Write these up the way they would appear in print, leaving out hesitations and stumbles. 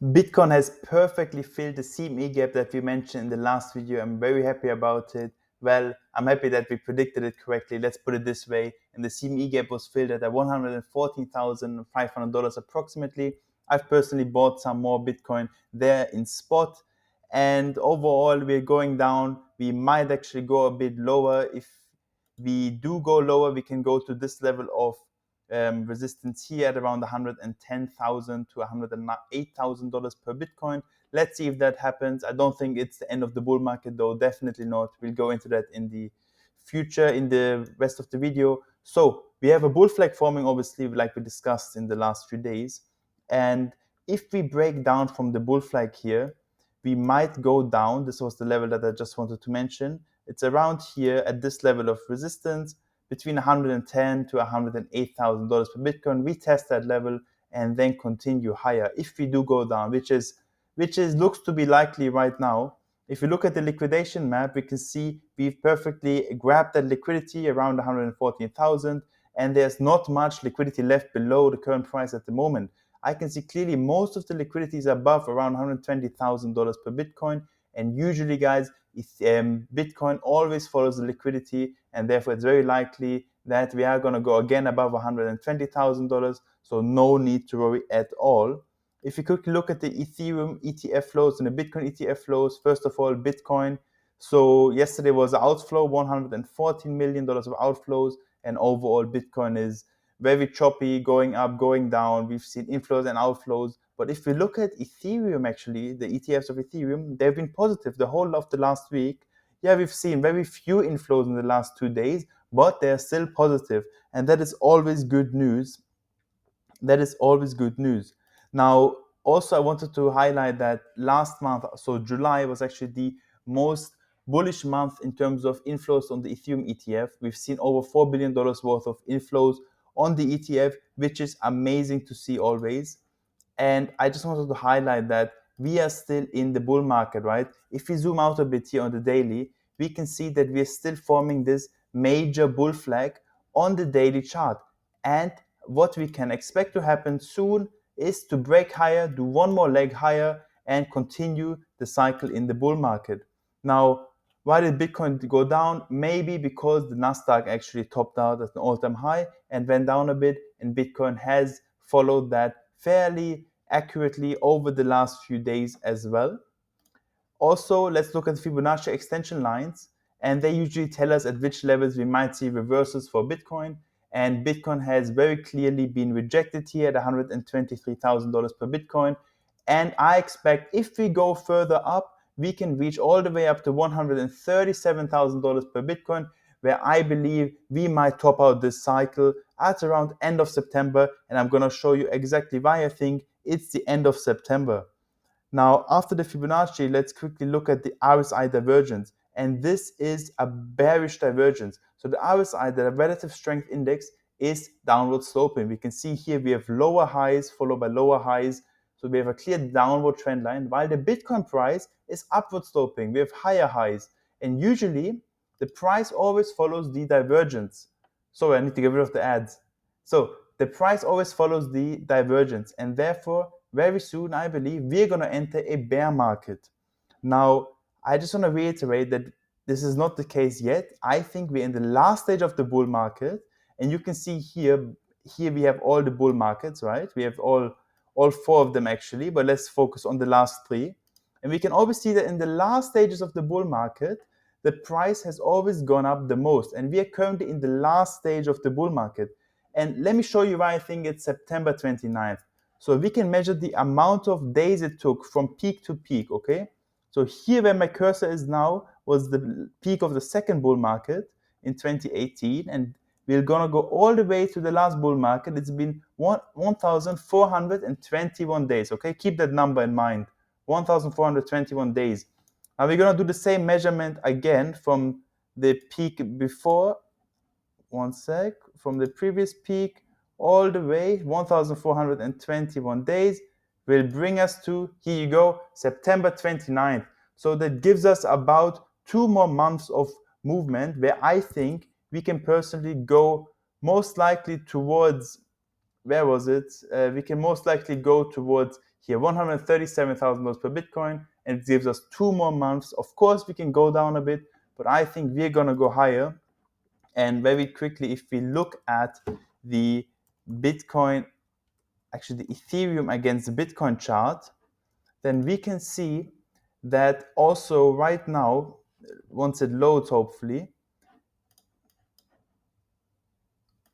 Bitcoin has perfectly filled the CME gap that we mentioned in the last video. I'm very happy about it. Well, I'm happy that we predicted it correctly. Let's put it this way. And the CME gap was filled at $114,500 approximately. I've personally bought some more Bitcoin there in spot. And overall, we're going down. We might actually go a bit lower. If we do go lower, we can go to this level of resistance here at around 110,000 to 108,000 dollars per Bitcoin. Let's see if that happens. I don't think it's the end of the bull market, though. Definitely not. We'll go into that in the future, in the rest of the video. So we have a bull flag forming, obviously, like we discussed in the last few days. And if we break down from the bull flag here, we might go down. This was the level that I just wanted to mention. It's around here at this level of resistance between 110 to 108,000 dollars per Bitcoin. We test that level and then continue higher if we do go down, which looks to be likely right now. If you look at the liquidation map, we can see we've perfectly grabbed that liquidity around 114,000, and there's not much liquidity left below the current price at the moment. I can see clearly most of the liquidity is above around $120,000 per Bitcoin. And usually, guys, Bitcoin always follows the liquidity, and therefore it's very likely that we are going to go again above $120,000. So no need to worry at all. If you quickly look at the Ethereum ETF flows and the Bitcoin ETF flows, first of all, Bitcoin. So yesterday was an outflow, $114 million of outflows, and overall Bitcoin is very choppy, going up, going down. We've seen inflows and outflows. But if we look at Ethereum, actually, the ETFs of Ethereum, they've been positive the whole of the last week. Yeah, we've seen very few inflows in the last 2 days, but they're still positive. And that is always good news. That is always good news. Now, also, I wanted to highlight that last month, so July, was actually the most bullish month in terms of inflows on the Ethereum ETF. We've seen over $4 billion worth of inflows on the ETF, which is amazing to see always. And I just wanted to highlight that we are still in the bull market, right? If we zoom out a bit here on the daily, we can see that we are still forming this major bull flag on the daily chart. And what we can expect to happen soon is to break higher, do one more leg higher, and continue the cycle in the bull market. Now, why did Bitcoin go down? Maybe because the Nasdaq actually topped out at an all-time high and went down a bit, and Bitcoin has followed that fairly accurately over the last few days as well. Also, let's look at the Fibonacci extension lines, and they usually tell us at which levels we might see reversals for Bitcoin. And Bitcoin has very clearly been rejected here at $123,000 per Bitcoin. And I expect if we go further up, we can reach all the way up to $137,000 per Bitcoin, where I believe we might top out this cycle at around end of September. And I'm going to show you exactly why I think it's the end of September. Now, after the Fibonacci, let's quickly look at the RSI divergence. And this is a bearish divergence. So the RSI, the relative strength index, is downward sloping. We can see here we have lower highs followed by lower highs. So we have a clear downward trend line, while the Bitcoin price is upward sloping. We have higher highs. And usually, the price always follows the divergence. Sorry, I need to get rid of the ads. So the price always follows the divergence, and therefore, very soon, I believe, we're going to enter a bear market. Now, I just want to reiterate that this is not the case yet. I think we're in the last stage of the bull market, and you can see here we have all the bull markets, right? We have all four of them actually, but let's focus on the last three. And we can always see that in the last stages of the bull market, the price has always gone up the most, and we are currently in the last stage of the bull market. And let me show you why I think it's September 29th. So we can measure the amount of days it took from peak to peak, okay? So here where my cursor is now was the peak of the second bull market in 2018, and we're gonna go all the way to the last bull market. It's been 1,421 days, okay? Keep that number in mind, 1,421 days. Now we're gonna do the same measurement again from the peak before, one sec, from the previous peak all the way 1,421 days will bring us to, here you go, September 29th. So that gives us about 2 more months of movement, where I think we can personally go most likely towards, where was it? We can most likely go towards here $137,000 per Bitcoin, and it gives us 2 more months. Of course, we can go down a bit, but I think we're gonna go higher. And very quickly, if we look at the Bitcoin, actually the Ethereum against the Bitcoin chart, then we can see that also right now, once it loads, hopefully.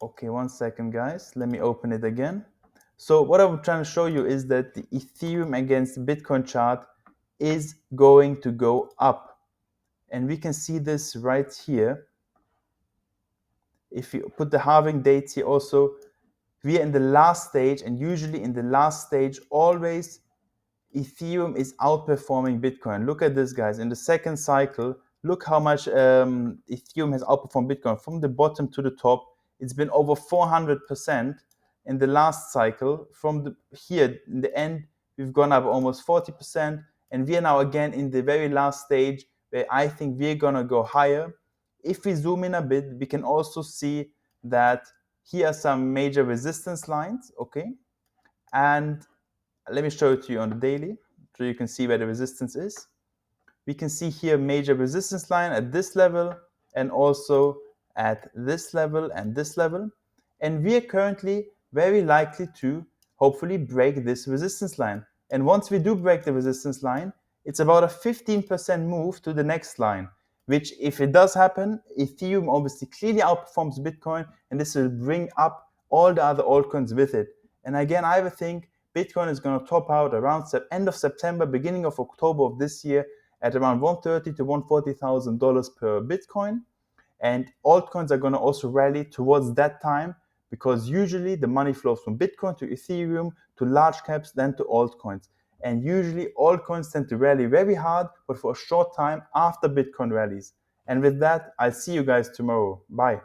Okay, 1 second, guys. Let me open it again. So what I'm trying to show you is that the Ethereum against the Bitcoin chart is going to go up. And we can see this right here. If you put the halving dates here also, we are in the last stage, and usually in the last stage, always Ethereum is outperforming Bitcoin. Look at this, guys. In the second cycle, look how much Ethereum has outperformed Bitcoin. From the bottom to the top, it's been over 400% in the last cycle. From here, in the end, we've gone up almost 40%. And we are now again in the very last stage where I think we're going to go higher. If we zoom in a bit, we can also see that here are some major resistance lines, okay? And let me show it to you on the daily so you can see where the resistance is. We can see here major resistance line at this level and also at this level and this level. And we are currently very likely to hopefully break this resistance line. And once we do break the resistance line, it's about a 15% move to the next line, which if it does happen, Ethereum obviously clearly outperforms Bitcoin, and this will bring up all the other altcoins with it. And again, I think Bitcoin is going to top out around end of September, beginning of October of this year at around $130,000 to $140,000 per Bitcoin. And altcoins are going to also rally towards that time, because usually the money flows from Bitcoin to Ethereum to large caps, then to altcoins. And usually altcoins tend to rally very hard, but for a short time after Bitcoin rallies. And with that, I'll see you guys tomorrow. Bye.